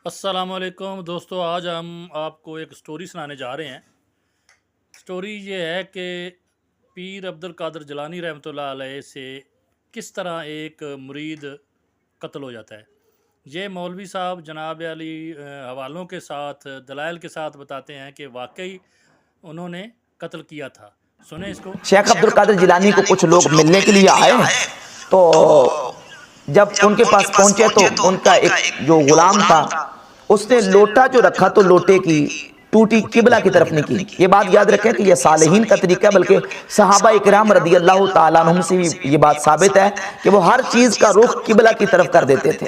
السلام علیکم دوستو، آج ہم آپ کو ایک سٹوری سنانے جا رہے ہیں۔ سٹوری یہ ہے کہ پیر عبد القادر جیلانی رحمۃ اللہ علیہ سے کس طرح ایک مرید قتل ہو جاتا ہے۔ یہ مولوی صاحب جناب علی حوالوں کے ساتھ دلائل کے ساتھ بتاتے ہیں کہ واقعی انہوں نے قتل کیا تھا۔ سنیں اس کو۔ شیخ عبد القادر جیلانی کو کچھ لوگ ملنے کے لیے آئے تو جب ان کے پاس پہنچے تو ان کا ایک جو غلام تھا اس نے لوٹا جو رکھا تو لوٹے کی ٹوٹی قبلہ کی طرف نہیں کی۔ یہ بات یاد رکھیں کہ یہ صالحین کا طریقہ ہے، بلکہ صحابہ اکرام رضی اللہ تعالیٰ عنہم سے یہ بات ثابت ہے کہ وہ ہر چیز کا رخ قبلہ کی طرف کر دیتے تھے۔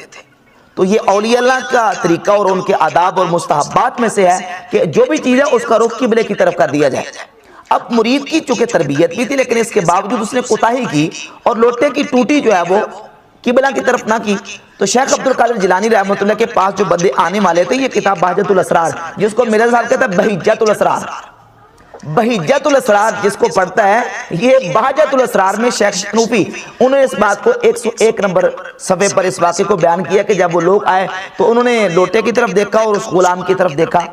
تو یہ اولیاء اللہ کا طریقہ اور ان کے آداب اور مستحبات میں سے ہے کہ جو بھی چیز ہے اس کا رخ قبلے کی طرف کر دیا جائے۔ اب مرید کی چونکہ تربیت بھی تھی، لیکن اس کے باوجود اس نے کوتاہی کی اور لوٹے کی ٹوٹی جو ہے وہ قبلہ کی طرف نہ کی۔ تو شیخ عبد القادر جیلانی رحمۃ اللہ کے پاس جو بندے آنے والے تھے، یہ کتاب بہجت الاسرار جس کو مرزا صاحب کہتا ہے بہجت الاسرار، بہجت الاسرار جس کو پڑھتا ہے، یہ بہجت الاسرار میں شیخ شنوفی انہوں نے اس بات کو 101 نمبر صفحے پر اس واقعے کو بیان کیا کہ جب وہ لوگ آئے تو انہوں نے لوٹے کی طرف دیکھا اور اس غلام کی طرف دیکھا۔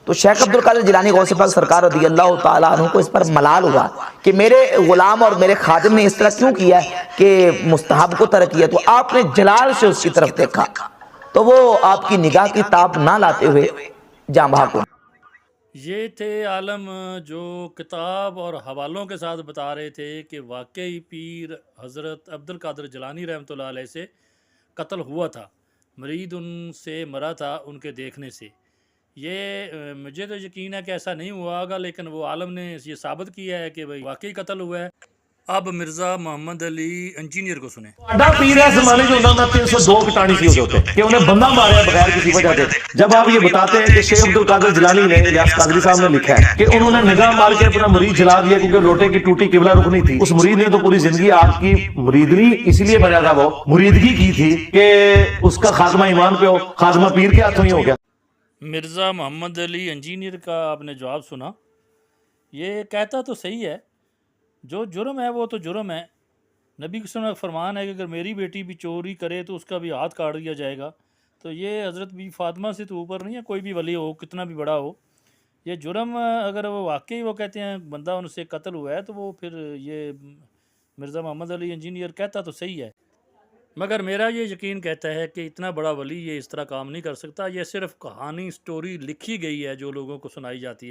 تو شیخ عبد القادر جیلانی غوث پاک سرکار رضی اللہ تعالیٰ عنہ کو اس پر ملال ہوا کہ میرے غلام اور میرے خادم نے اس طرح کیوں کیا ہے کہ مستحب کو ترک کیا۔ تو آپ نے جلال سے اس کی طرف دیکھا تو وہ آپ کی نگاہ کی تاب نہ لاتے ہوئے جاں بحق ہوئے۔ یہ تھے عالم جو کتاب اور حوالوں کے ساتھ بتا رہے تھے کہ واقعی پیر حضرت عبد القادر جیلانی رحمۃ اللہ علیہ سے قتل ہوا تھا، مرید ان سے مرا تھا ان کے دیکھنے سے۔ یہ مجھے تو یقین ہے کہ ایسا نہیں ہوا ہوگا، لیکن وہ عالم نے یہ ثابت کیا ہے کہ بھائی واقعی قتل ہوا ہے۔ اب مرزا محمد علی انجینئر کو سنیں۔ اڈا پیر ہے زمانے جو ہوتا ہے 302 کٹانی سی ہوتے ہیں کہ انہیں بندہ ماریا بغیر کسی وجہ سے۔ جب آپ یہ بتاتے ہیں کہ شیخ عبد القادر جیلانی نے الیاس قادری صاحب نے لکھا ہے کہ انہوں نے نگاہ مار کے اپنا مرید جلا دیا کیونکہ لوٹے کی ٹوٹی قبلہ رخ نہیں تھی، اس مرید نے تو پوری زندگی آپ کی مریدنی اس لیے بنا تھا، وہ مریدگی کی تھی کہ اس کا خاتمہ ایمان پہ ہو، خاتمہ پیر کے ہاتھوں ہی ہو گیا۔ مرزا محمد علی انجینئر کا آپ نے جواب سنا۔ یہ کہتا تو صحیح ہے، جو جرم ہے وہ تو جرم ہے۔ نبی صلی اللہ علیہ وسلم کا فرمان ہے کہ اگر میری بیٹی بھی چوری کرے تو اس کا بھی ہاتھ کاٹ دیا جائے گا۔ تو یہ حضرت بی فاطمہ سے تو اوپر نہیں ہے، کوئی بھی ولی ہو کتنا بھی بڑا ہو، یہ جرم اگر وہ واقعی وہ کہتے ہیں بندہ ان سے قتل ہوا ہے تو وہ پھر یہ مرزا محمد علی انجینئر کہتا تو صحیح ہے، مگر میرا یہ یقین کہتا ہے کہ اتنا بڑا ولی یہ اس طرح کام نہیں کر سکتا۔ یہ صرف کہانی سٹوری لکھی گئی ہے جو لوگوں کو سنائی جاتی ہے۔